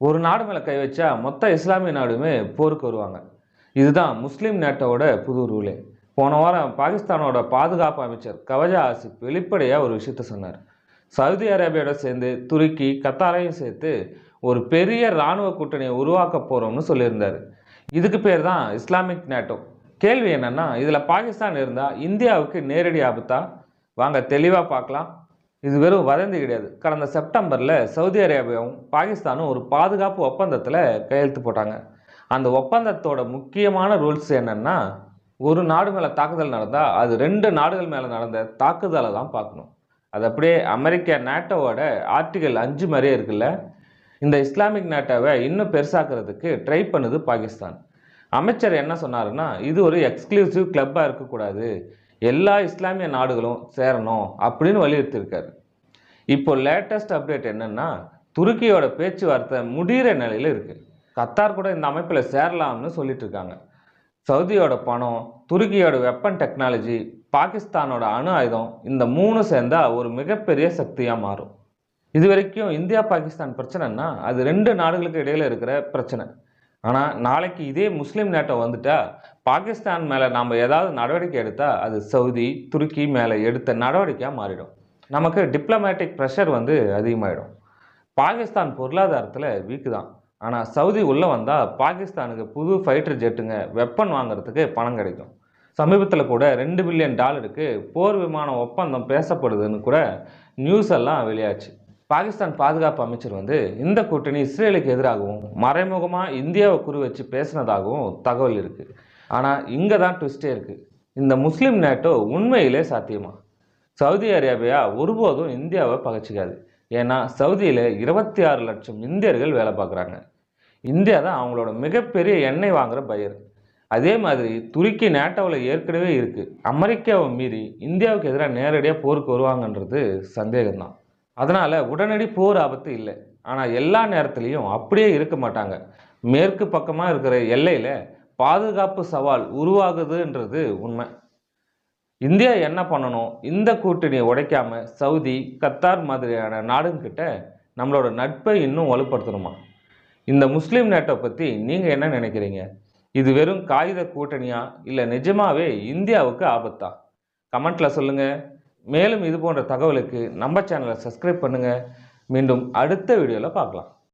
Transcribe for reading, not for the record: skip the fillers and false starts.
ஒரு நாடு மேலே கை வச்சா மொத்த இஸ்லாமிய நாடுமே போருக்கு வருவாங்க. இதுதான் முஸ்லீம் நேட்டோட புது ரூலே. போன வாரம் பாகிஸ்தானோட பாதுகாப்பு அமைச்சர் கவஜா ஆசிப் வெளிப்படையாக ஒரு விஷயத்த சொன்னார். சவுதி அரேபியாவோட சேர்ந்து துருக்கி கத்தாரையும் சேர்த்து ஒரு பெரிய இராணுவ கூட்டணியை உருவாக்க போகிறோம்னு சொல்லியிருந்தார். இதுக்கு பேர் தான் இஸ்லாமிக் நேட்டோ. கேள்வி என்னன்னா, இதில் பாகிஸ்தான் இருந்தால் இந்தியாவுக்கு நேரடி ஆபத்தா? வாங்க தெளிவாக பார்க்கலாம். இது வெறும் வதந்தி கிடையாது. கடந்த செப்டம்பரில் சவுதி அரேபியாவும் பாகிஸ்தானும் ஒரு பாதுகாப்பு ஒப்பந்தத்தில் கையெழுத்து போட்டாங்க. அந்த ஒப்பந்தத்தோட முக்கியமான ரூல்ஸ் என்னென்னா, ஒரு நாடு மேலே தாக்குதல் நடந்தால் அது 2 நாடுகள் மேலே நடந்த தாக்குதலை தான் பார்க்கணும். அது அப்படியே அமெரிக்கா நேட்டோவோட ஆர்டிகல் 5 மாதிரியே இருக்குல்ல. இந்த இஸ்லாமிக் நேட்டோவை இன்னும் பெருசாக்குறதுக்கு ட்ரை பண்ணுது பாகிஸ்தான். அமைச்சர் என்ன சொன்னாருன்னா, இது ஒரு எக்ஸ்க்ளூசிவ் கிளப்பாக இருக்கக்கூடாது, எல்லா இஸ்லாமிய நாடுகளும் சேரணும் அப்படின்னு வலியுறுத்தியிருக்காரு. இப்போ லேட்டஸ்ட் அப்டேட் என்னன்னா, துருக்கியோட பேச்சுவார்த்தை முடிகிற நிலையில் இருக்குது. கத்தார் கூட இந்த அமைப்பில் சேரலாம்னு சொல்லிட்டு இருக்காங்க. சவுதியோட பணம், துருக்கியோட வெப்பன் டெக்னாலஜி, பாகிஸ்தானோட அணு ஆயுதம், இந்த 3 சேர்ந்தா ஒரு மிகப்பெரிய சக்தியாக மாறும். இது வரைக்கும் இந்தியா பாகிஸ்தான் பிரச்சனைன்னா அது 2 நாடுகளுக்கு இடையில இருக்கிற பிரச்சனை. ஆனால் நாளைக்கு இதே முஸ்லீம் நேட்டோ வந்துட்டா பாகிஸ்தான் மேலே நாம் ஏதாவது நடவடிக்கை எடுத்தால் அது சவுதி துருக்கி மேலே எடுத்த நடவடிக்கையாக மாறிடும். நமக்கு டிப்ளமேட்டிக் ப்ரெஷர் அதிகமாகிடும். பாகிஸ்தான் பொருளாதாரத்தில் வீக்கு தான். ஆனால் சவுதி உள்ளே வந்தால் பாகிஸ்தானுக்கு புது ஃபைட்டர் ஜெட்டுங்க வெப்பன் வாங்குறதுக்கு பணம் கிடைக்கும். சமீபத்தில் கூட $2 பில்லியன் போர் விமான ஒப்பந்தம் பேசப்படுதுன்னு கூட நியூஸ் எல்லாம் வெளியாச்சு. பாகிஸ்தான் பாதுகாப்பு அமைச்சர் இந்த கூட்டணி இஸ்ரேலுக்கு எதிராகவும் மறைமுகமாக இந்தியாவை குறி வச்சு பேசினதாகவும் தகவல் இருக்குது. ஆனால் இங்கே தான் ட்விஸ்டே இருக்குது. இந்த முஸ்லீம் நேட்டோ உண்மையிலே சாத்தியமா? சவுதி அரேபியா ஒருபோதும் இந்தியாவை பகைச்சிக்காது. ஏன்னா சவுதியில் 26 லட்சம் இந்தியர்கள் வேலை பார்க்குறாங்க. இந்தியா தான் அவங்களோட மிகப்பெரிய எண்ணெய் வாங்குகிற பையர். அதே மாதிரி துருக்கி நேட்டோவில் ஏற்கனவே இருக்குது. அமெரிக்காவை மீறி இந்தியாவுக்கு எதிராக நேரடியாக போருக்கு வருவாங்கன்றது சந்தேகம்தான். அதனால் உடனடி போர் ஆபத்து இல்லை. ஆனால் எல்லா நேரத்துலையும் அப்படியே இருக்க மாட்டாங்க. மேற்கு பக்கமாக இருக்கிற எல்லையில் பாதுகாப்பு சவால் உருவாகுதுன்றது உண்மை. இந்தியா என்ன பண்ணணும்? இந்த கூட்டணியை உடைக்காம சவுதி கத்தார் மாதிரியான நாடுங்கிட்ட நம்மளோட நட்பை இன்னும் வலுப்படுத்தணுமா? இந்த முஸ்லீம் நேட்டோ பற்றி நீங்கள் என்ன நினைக்கிறீங்க? இது வெறும் காகித கூட்டணியா இல்லை நிஜமாவே இந்தியாவுக்கு ஆபத்தா? கமெண்ட்டில் சொல்லுங்கள். மேலும் இது போன்ற தகவலுக்கு நம்ம சேனலை சப்ஸ்கிரைப் பண்ணுங்கள். மீண்டும் அடுத்த வீடியோவில் பார்க்கலாம்.